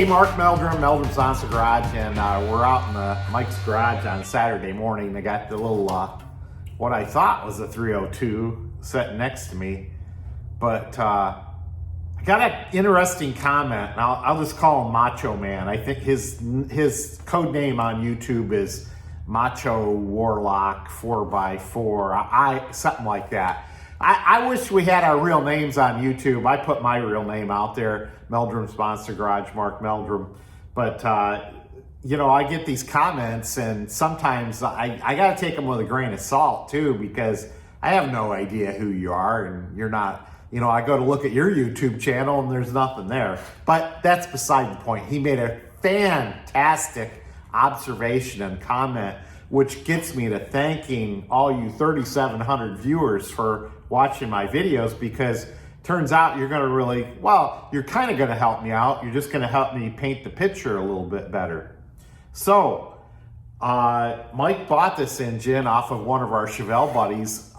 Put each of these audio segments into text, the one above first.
Hey, Mark Meldrum, Meldrum's Monster Garage, and we're out in Mike's garage on Saturday morning. I got the little, what I thought was a 302 sitting next to me, but I got an interesting comment, and I'll just call him Macho Man. I think his code name on YouTube is Macho Warlock 4x4, something like that. I wish we had our real names on YouTube. I put my real name out there, Meldrum's Monster Garage, Mark Meldrum. But, you know, I get these comments, and sometimes I got to take them with a grain of salt, too, because I have no idea who you are, and you're not, you know, I go to look at your YouTube channel, and there's nothing there. But that's beside the point. He made a fantastic observation and comment, which gets me to thanking all you 3,700 viewers for watching my videos, because turns out you're going to really, well, you're kind of going to help me out. You're just going to help me paint the picture a little bit better. So, Mike bought this engine off of one of our Chevelle buddies,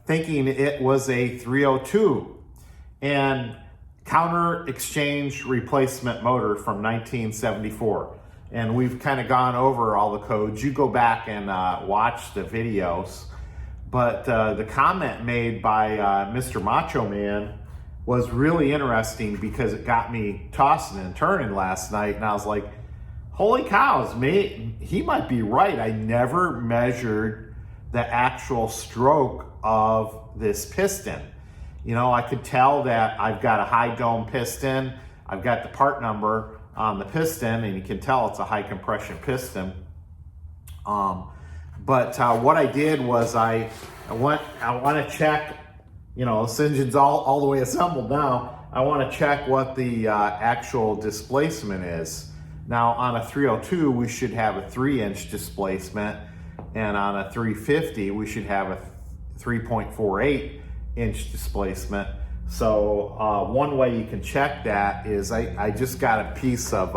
thinking it was a 302 and counter exchange replacement motor from 1974. And we've kind of gone over all the codes. You go back and watch the videos. But the comment made by Mr. Macho Man was really interesting, because it got me tossing and turning last night. And I was like, holy cows, mate, he might be right. I never measured the actual stroke of this piston. You know, I could tell that I've got a high dome piston. I've got the part number on the piston, and you can tell it's a high compression piston. But what I did was I want to check, you know, this engine's all the way assembled now. I want to check what the actual displacement is. Now on a 302, we should have a 3-inch displacement, and on a 350, we should have a 3.48-inch displacement. So one way you can check that is I just got a piece of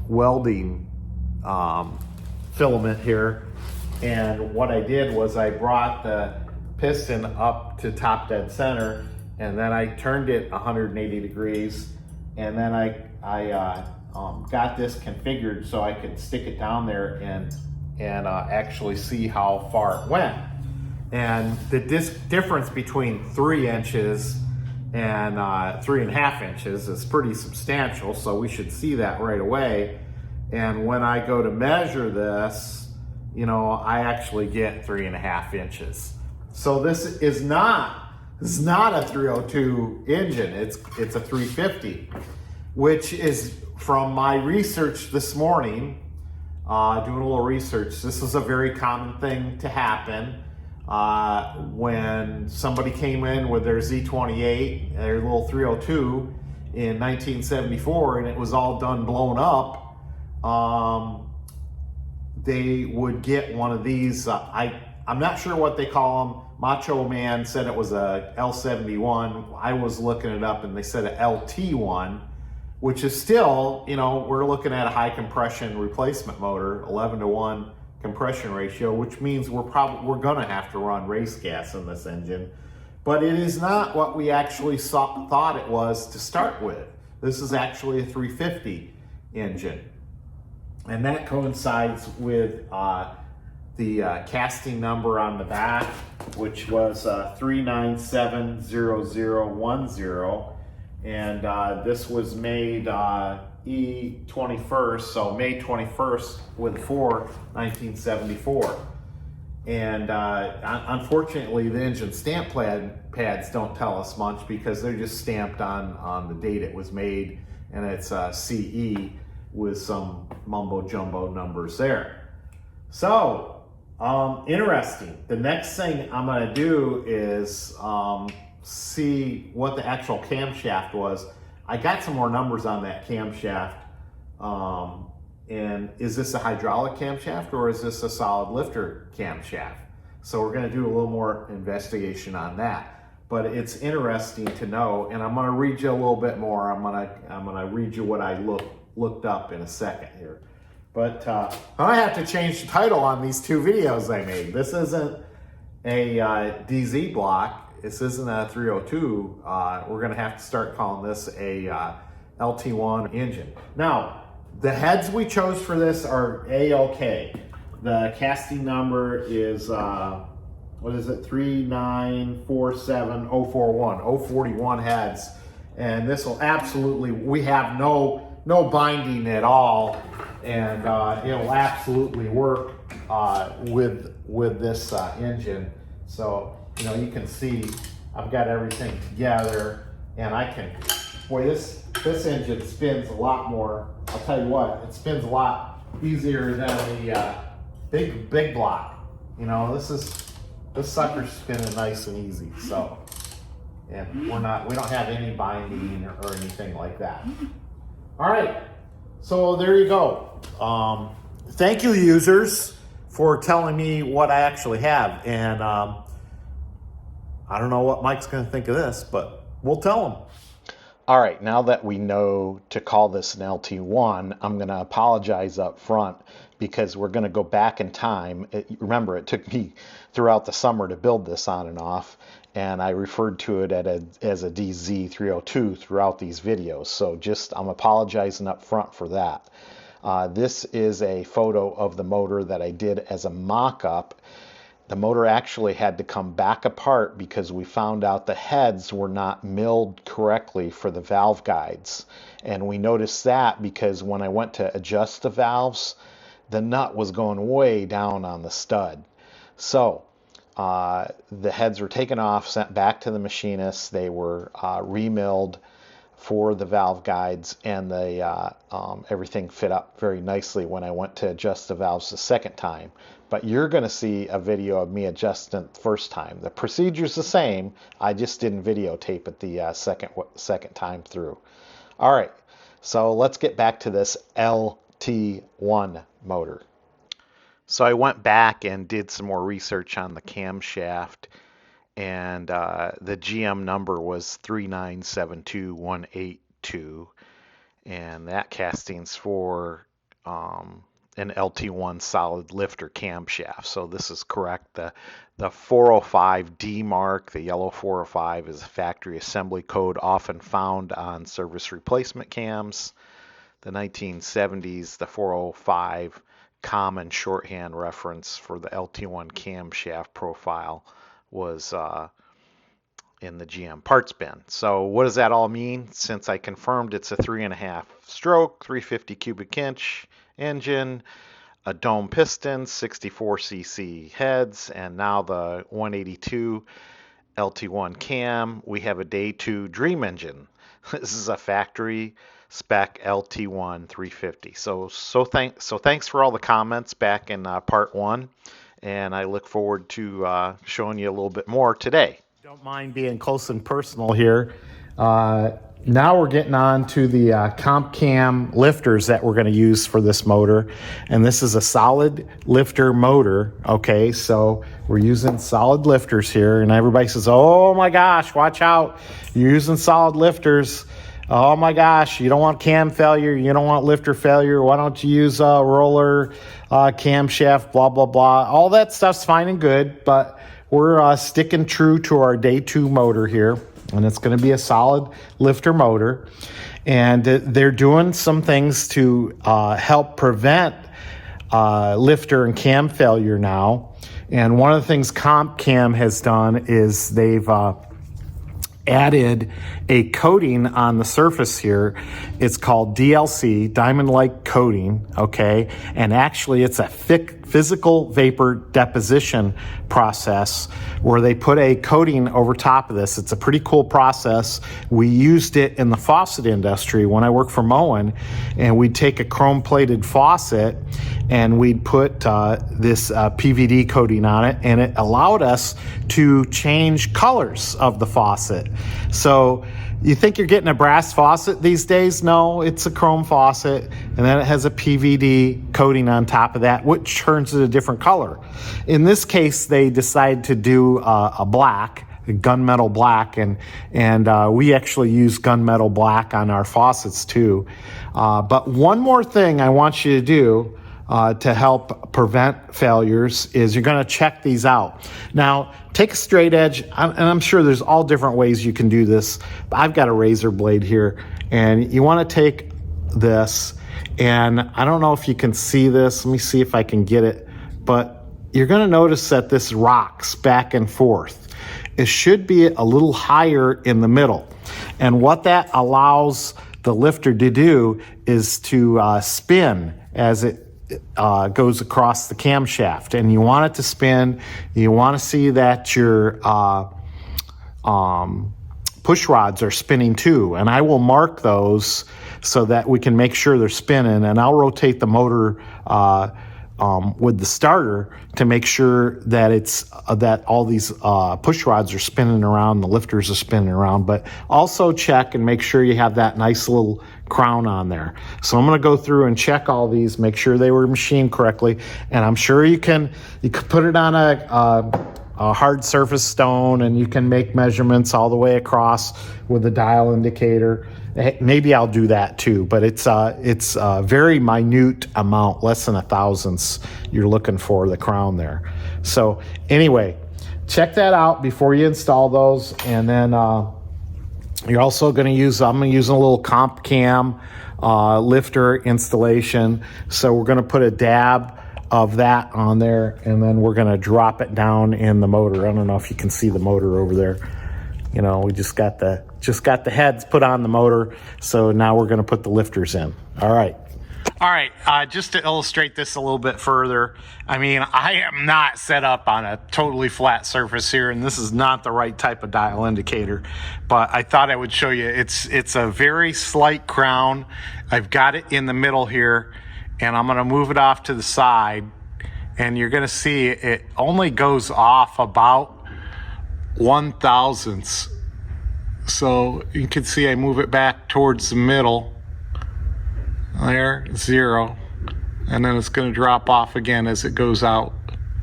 welding filament here, and what I did was I brought the piston up to top dead center, and then I turned it 180 degrees, and then I got this configured so I could stick it down there and actually see how far it went. And the difference between 3 inches and 3.5 inches is pretty substantial, so we should see that right away. And when I go to measure this, you know, I actually get 3.5 inches. So this is not a 302 engine. It's a 350, which is, from my research this morning, doing a little research, this is a very common thing to happen. When somebody came in with their Z28, their little 302 in 1974, and it was all done blown up, they would get one of these. I'm not sure what they call them. Macho Man said it was a L71. I was looking it up, and they said a LT-1, which is still, you know, we're looking at a high compression replacement motor, 11-to-1 compression ratio, which means we're going to have to run race gas in this engine. But it is not what we actually thought it was to start with. This is actually a 350 engine. And that coincides with the casting number on the back, which was 3970010. And this was made E21st, so May 21st with 1974. And unfortunately, the engine stamp pads don't tell us much, because they're just stamped on the date it was made, and it's CE with some mumbo jumbo numbers there. So, interesting. The next thing I'm gonna do is see what the actual camshaft was. I got some more numbers on that camshaft. And is this a hydraulic camshaft, or is this a solid lifter camshaft? So we're gonna do a little more investigation on that. But it's interesting to know, and I'm gonna read you a little bit more. I'm gonna read you what I looked up in a second here. But I have to change the title on these two videos I made. This isn't a DZ block. This isn't a 302. We're gonna have to start calling this a LT-1 engine. Now, the heads we chose for this are A-OK. The casting number is, what is it, 3947041, 041 heads. And this will absolutely, we have no binding at all, and it will absolutely work with this engine. So, you know, you can see I've got everything together, and I can, boy, this engine spins a lot more. I'll tell you what, it spins a lot easier than the big block. You know, this sucker's spinning nice and easy. So, and we don't have any binding or anything like that. All right, so there you go. Thank you, users, for telling me what I actually have. And I don't know what Mike's going to think of this, but we'll tell him. All right, now that we know to call this an LT-1, I'm going to apologize up front because we're going to go back in time. Remember, it took me throughout the summer to build this on and off, and I referred to it as a DZ302 throughout these videos. So I'm apologizing up front for that. This is a photo of the motor that I did as a mock-up. The motor actually had to come back apart because we found out the heads were not milled correctly for the valve guides. And we noticed that because when I went to adjust the valves, the nut was going way down on the stud. So the heads were taken off, sent back to the machinist. They were remilled for the valve guides, and everything fit up very nicely when I went to adjust the valves the second time. But you're going to see a video of me adjusting it the first time. The procedure's the same. I just didn't videotape it the second time through. All right, so let's get back to this LT-1 motor. So I went back and did some more research on the camshaft, and the GM number was 3972182, and that casting's for an LT-1 solid lifter camshaft. So this is correct. The 405D mark, the yellow 405, is a factory assembly code often found on service replacement cams. The 1970s, the 405 common shorthand reference for the LT-1 camshaft profile was in the GM parts bin. So what does that all mean? Since I confirmed it's a 3.5 stroke, 350 cubic inch engine, a dome piston, 64 cc heads, and now the 182 LT-1 cam, we have a day 2 dream engine. This is a factory spec LT-1 350. So thanks for all the comments back in part 1, and I look forward to showing you a little bit more today. Don't mind being close and personal here. Now we're getting on to the comp cam lifters that we're going to use for this motor. And this is a solid lifter motor. Okay, so we're using solid lifters here. And everybody says, oh my gosh, watch out. You're using solid lifters. Oh my gosh, you don't want cam failure. You don't want lifter failure. Why don't you use a roller camshaft, blah, blah, blah. All that stuff's fine and good, but we're sticking true to our day 2 motor here. And it's going to be a solid lifter motor. And they're doing some things to help prevent lifter and cam failure now. And one of the things Comp Cam has done is they've added a coating on the surface here. It's called DLC, diamond-like coating, okay? And actually it's a physical vapor deposition process where they put a coating over top of this. It's a pretty cool process. We used it in the faucet industry when I worked for Moen, and we'd take a chrome-plated faucet and we'd put this PVD coating on it, and it allowed us to change colors of the faucet. So you think you're getting a brass faucet these days? No, it's a chrome faucet, and then it has a PVD coating on top of that, which turns it a different color. In this case, they decided to do a black, a gunmetal black, and we actually use gunmetal black on our faucets too. But one more thing I want you to do to help prevent failures is you're going to check these out. Now, take a straight edge, and I'm sure there's all different ways you can do this. I've got a razor blade here, And you want to take this, and I don't know if you can see this. Let me see if I can get it. But you're going to notice that this rocks back and forth. It should be a little higher in the middle. And what that allows the lifter to do is to spin as it goes across the camshaft. And you want it to spin. You want to see that your push rods are spinning too. And I will mark those so that we can make sure they're spinning. And I'll rotate the motor with the starter to make sure that it's that all these push rods are spinning around, the lifters are spinning around. But also check and make sure you have that nice little crown on there. So I'm going to go through and check all these, make sure they were machined correctly. And I'm sure you could put it on a hard surface stone, and you can make measurements all the way across with a dial indicator. Maybe I'll do that too, but it's a very minute amount, less than a thousandths you're looking for the crown there. So anyway, check that out before you install those. And then you're also going to use, I'm going to use a little comp cam lifter installation. So we're going to put a dab of that on there, and then we're going to drop it down in the motor. I don't know if you can see the motor over there. You know, we just got the heads put on the motor, so now we're going to put the lifters in. All right, just to illustrate this a little bit further, I mean, I am not set up on a totally flat surface here, and this is not the right type of dial indicator, but I thought I would show you. It's a very slight crown. I've got it in the middle here, and I'm going to move it off to the side, and you're going to see it only goes off about 1/1000th. So you can see I move it back towards the middle. There, 0. And then it's going to drop off again as it goes out.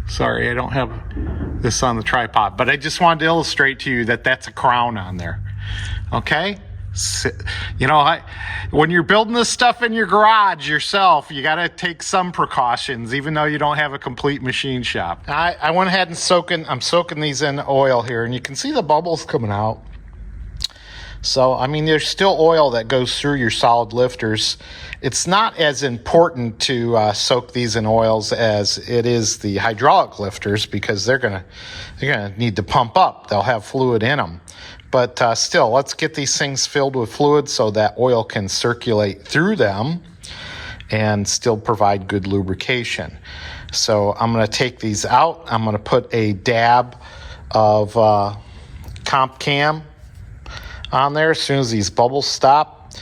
Sorry, I don't have this on the tripod, but I just wanted to illustrate to you that that's a crown on there. Okay? You know, when you're building this stuff in your garage yourself, you got to take some precautions, even though you don't have a complete machine shop. I went ahead and I'm soaking these in oil here, and you can see the bubbles coming out. So, I mean, there's still oil that goes through your solid lifters. It's not as important to soak these in oils as it is the hydraulic lifters, because they're gonna need to pump up. They'll have fluid in them. But still, let's get these things filled with fluid so that oil can circulate through them and still provide good lubrication. So I'm going to take these out. I'm going to put a dab of comp cam on there as soon as these bubbles stop.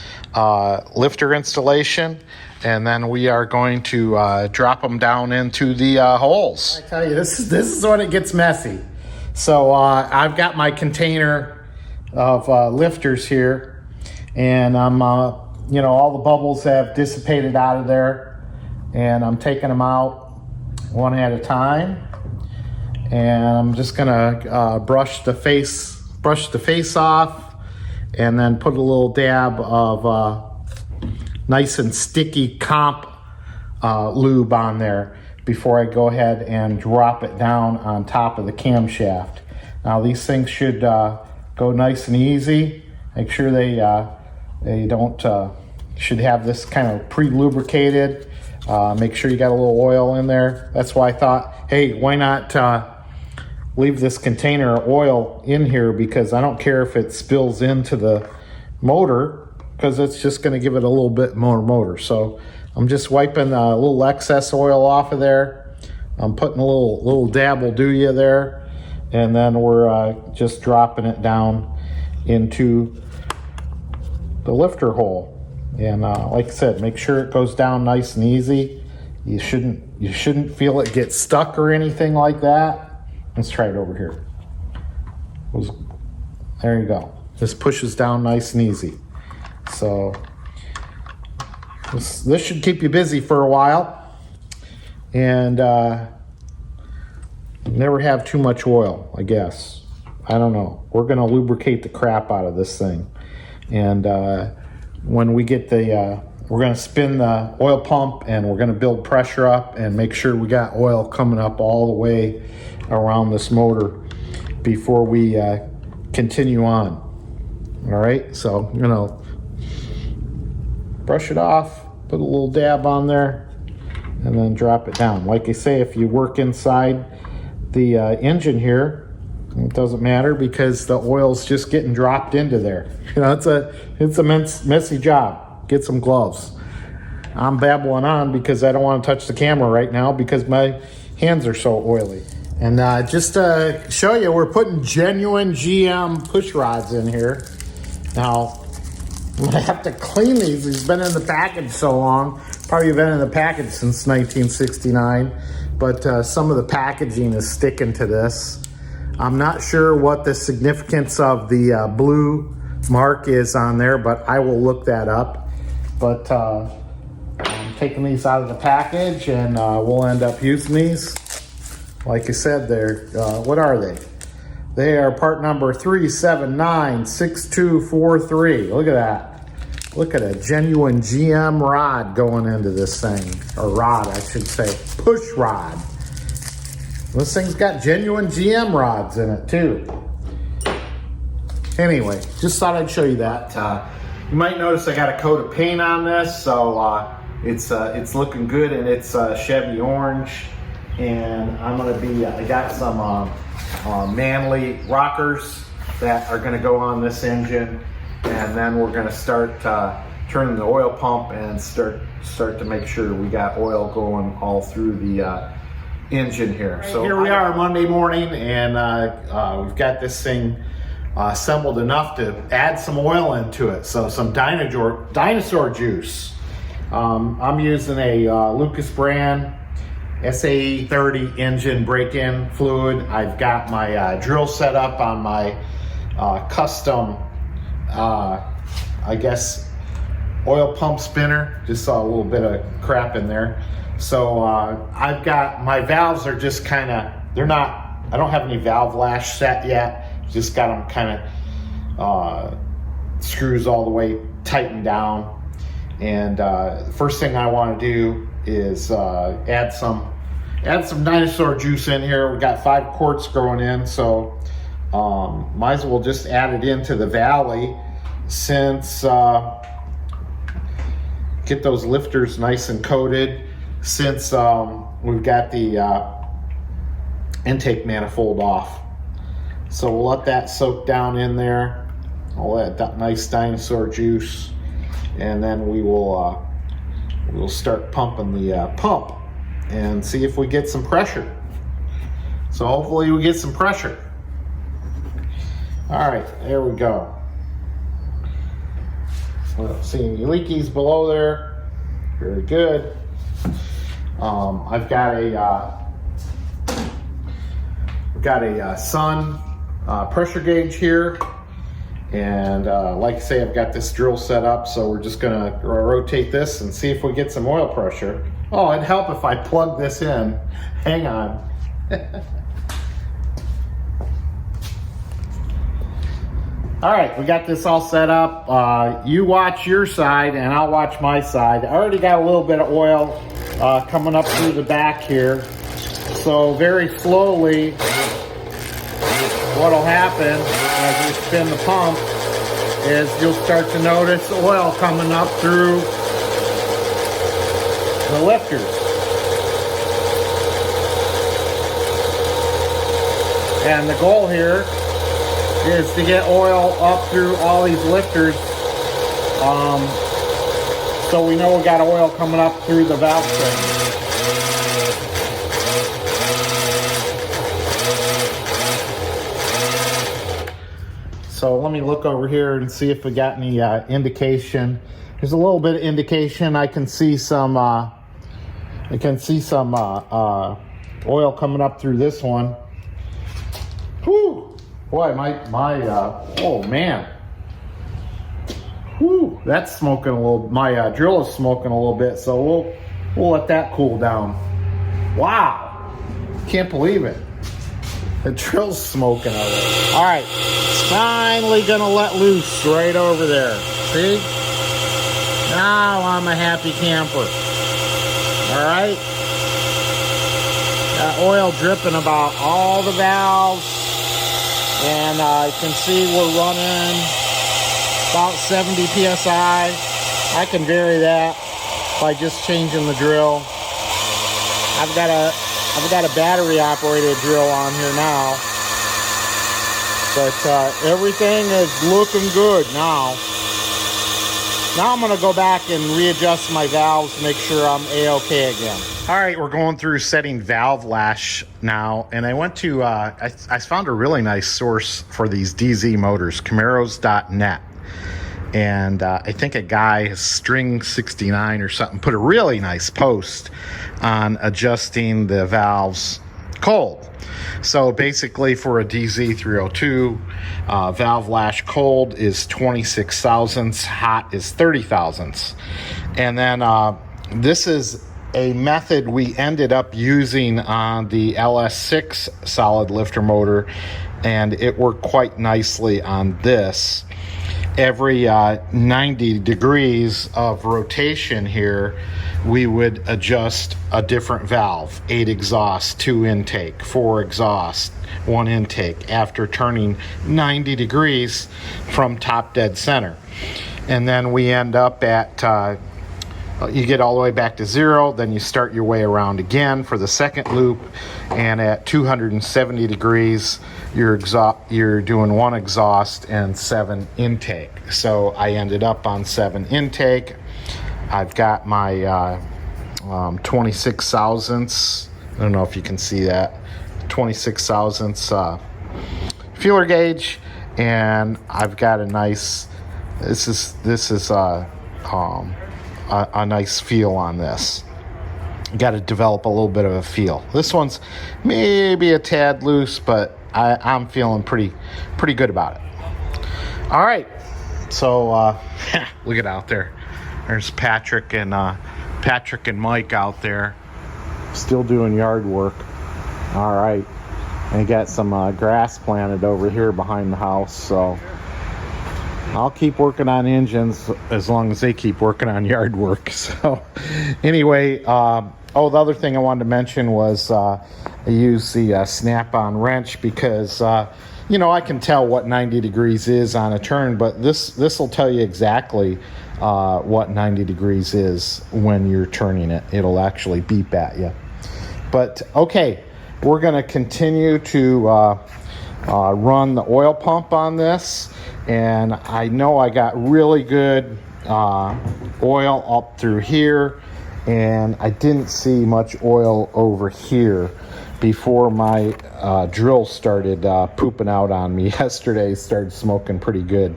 Lifter installation, and then we are going to drop them down into the holes. I tell you, this is when it gets messy. So I've got my container of lifters here, and I'm you know, all the bubbles have dissipated out of there, and I'm taking them out one at a time, and I'm just gonna brush the face off, and then put a little dab of nice and sticky comp lube on there before I go ahead and drop it down on top of the camshaft. Now these things should go nice and easy. Make sure they don't should have this kind of pre-lubricated. Make sure you got a little oil in there. That's why I thought, hey, why not leave this container of oil in here, because I don't care if it spills into the motor, because it's just going to give it a little bit more motor. So I'm just wiping a little excess oil off of there. I'm putting a little dab will do you there, and then we're just dropping it down into the lifter hole. And like I said, make sure it goes down nice and easy. You shouldn't feel it get stuck or anything like that. Let's try it over here. There you go. This pushes down nice and easy. So this should keep you busy for a while, and never have too much oil, I guess. I don't know. We're going to lubricate the crap out of this thing, and when we get we're going to spin the oil pump, and we're going to build pressure up and make sure we got oil coming up all the way around this motor before we continue on. All right, so I'm going to brush it off, put a little dab on there, and then drop it down. Like I say, if you work inside the engine here, it doesn't matter because the oil's just getting dropped into there. You know, it's a messy job. Get some gloves. I'm babbling on because I don't want to touch the camera right now because my hands are so oily. And just to show you, we're putting genuine GM push rods in here. Now, I'm gonna have to clean these. These been in the package so long. Probably been in the package since 1969. But some of the packaging is sticking to this. I'm not sure what the significance of the blue mark is on there, but I will look that up. But I'm taking these out of the package, and we'll end up using these. Like I said, they're, what are they? They are part number 3796243. Look at that. Look at a genuine GM rod going into this thing. Or rod, I should say. Push rod. This thing's got genuine GM rods in it, too. Anyway, just thought I'd show you that. You might notice I got a coat of paint on this, so it's looking good, and it's Chevy orange. And I'm gonna be, I got some Manly rockers that are gonna go on this engine, and then we're gonna start turning the oil pump and start to make sure we got oil going all through the engine here. So here we are Monday morning, and we've got this thing assembled enough to add some oil into it. So some dinosaur juice. I'm using a Lucas brand SAE 30 engine break-in fluid. I've got my drill set up on my custom, I guess, oil pump spinner. Just saw a little bit of crap in there. So I've got, my valves are just kind of, they're not, I don't have any valve lash set yet. Just got them kind of screws all the way tightened down. And first thing I want to do is add some dinosaur juice in here. We got 5 quarts going in, so might as well just add it into the valley, since get those lifters nice and coated, since we've got the intake manifold off. So we'll let that soak down in there, all that nice dinosaur juice, and then we will we'll start pumping the pump and see if we get some pressure. So hopefully we get some pressure. All right, there we go. Well, see any leakies below there? Very good. I've got a Sun pressure gauge here, and like I say, I've got this drill set up, so we're just gonna rotate this and see if we get some oil pressure. Oh, it'd help if I plug this in. Hang on. All right, we got this all set up. You watch your side and I'll watch my side. I already got a little bit of oil coming up through the back here. So very slowly, what'll happen as you spin the pump is you'll start to notice oil coming up through the lifters. And the goal here is to get oil up through all these lifters, so we know we got oil coming up through the valve train. So let me look over here and see if we got any indication. There's a little bit of indication. I can see some oil coming up through this one. Whew. Boy, oh man. Whew, that's smoking a little, my drill is smoking a little bit, so we'll let that cool down. Wow, can't believe it. The drill's smoking already. All right, it's finally gonna let loose right over there. See? Now I'm a happy camper. All right. Got oil dripping about all the valves. And you can see we're running about 70 PSI. I can vary that by just changing the drill. I've got a battery operated drill on here now, but everything is looking good now. Now I'm going to go back and readjust my valves to make sure I'm A-okay again. All right, we're going through setting valve lash now, and I went to, I found a really nice source for these DZ motors, Camaros.net. And I think a guy, String69 or something, put a really nice post on adjusting the valves cold. So basically for a DZ302, valve lash cold is 26 thousandths, hot is 30 thousandths. And then this is a method we ended up using on the LS6 solid lifter motor, and it worked quite nicely on this. Every 90 degrees of rotation here, we would adjust a different valve. 8 exhaust, 2 intake, 4 exhaust, 1 intake, after turning 90 degrees from top dead center. And then we end up at, you get all the way back to 0, then you start your way around again for the second loop, and at 270 degrees, you're doing 1 exhaust and 7 intake. So I ended up on 7 intake. I've got my 26 thousandths. I don't know if you can see that. 26 thousandths feeler gauge, and I've got a nice. This is a nice feel on this. Got to develop a little bit of a feel. This one's maybe a tad loose, but I'm feeling pretty good about it. All right, so look at out there. There's Patrick and Mike out there, still doing yard work. All right, and got some grass planted over here behind the house. So I'll keep working on engines as long as they keep working on yard work. So anyway, the other thing I wanted to mention was I use the snap-on wrench because you know, I can tell what 90 degrees is on a turn, but this will tell you exactly what 90 degrees is when you're turning it. It'll actually beep at you. But okay, we're going to continue to run the oil pump on this, and I know I got really good oil up through here, and I didn't see much oil over here before my drill started pooping out on me yesterday. Started smoking pretty good.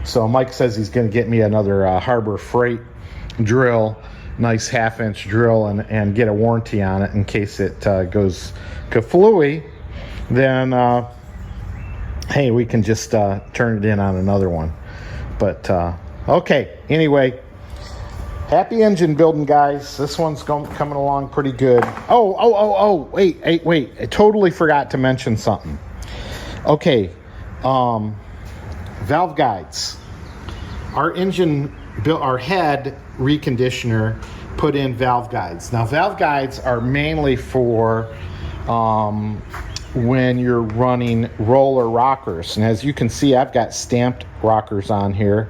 So Mike says he's going to get me another Harbor Freight drill, nice 1/2-inch drill, and get a warranty on it in case it goes kaflooey. Then hey, we can just turn it in on another one. But okay, anyway, happy engine building, guys. This one's coming along pretty good. Wait, I totally forgot to mention something. Okay, valve guides. Our engine built, our head reconditioner put in valve guides. Now, valve guides are mainly for when you're running roller rockers. And as you can see, I've got stamped rockers on here,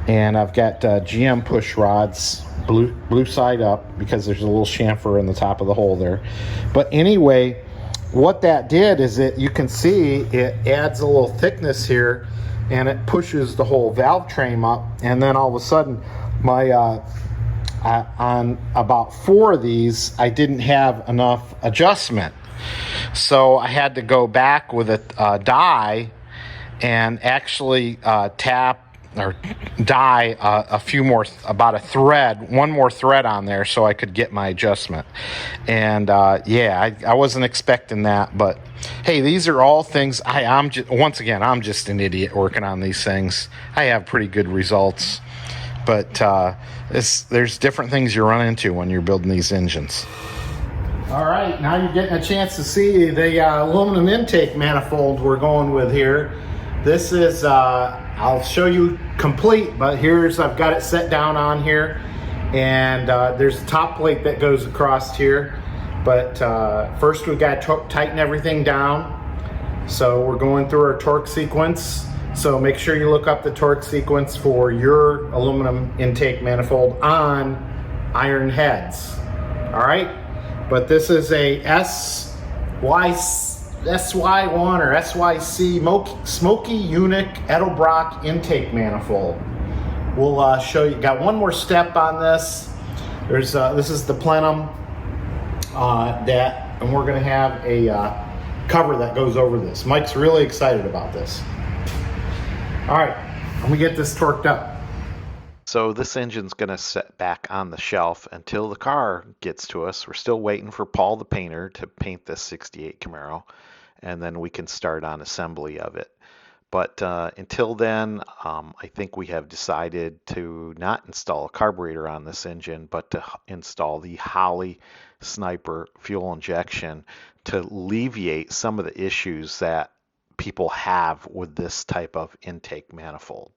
and I've got GM push rods, blue side up, because there's a little chamfer in the top of the hole there. But anyway, what that did is you can see it adds a little thickness here, and it pushes the whole valve train up. And then all of a sudden, my on about 4 of these, I didn't have enough adjustment, so I had to go back with a die and actually tap or die a few more, about a thread, one more thread on there, so I could get my adjustment. And yeah, I wasn't expecting that, but hey, these are all things. Once again, I'm just an idiot working on these things. I have pretty good results, but there's different things you run into when you're building these engines. All right, now you're getting a chance to see the aluminum intake manifold we're going with here. This is, I'll show you complete, but I've got it set down on here, and there's a top plate that goes across here. But first we've got to tighten everything down. So we're going through our torque sequence. So make sure you look up the torque sequence for your aluminum intake manifold on iron heads. All right, but this is a SY1 or SYC Smokey Yunick Edelbrock intake manifold. We'll show you. Got one more step on this. This is the plenum and we're going to have a cover that goes over this. Mike's really excited about this. All right, let me get this torqued up. So this engine's going to sit back on the shelf until the car gets to us. We're still waiting for Paul the painter to paint this 68 Camaro, and then we can start on assembly of it. But until then, I think we have decided to not install a carburetor on this engine, but to install the Holley Sniper fuel injection to alleviate some of the issues that people have with this type of intake manifold.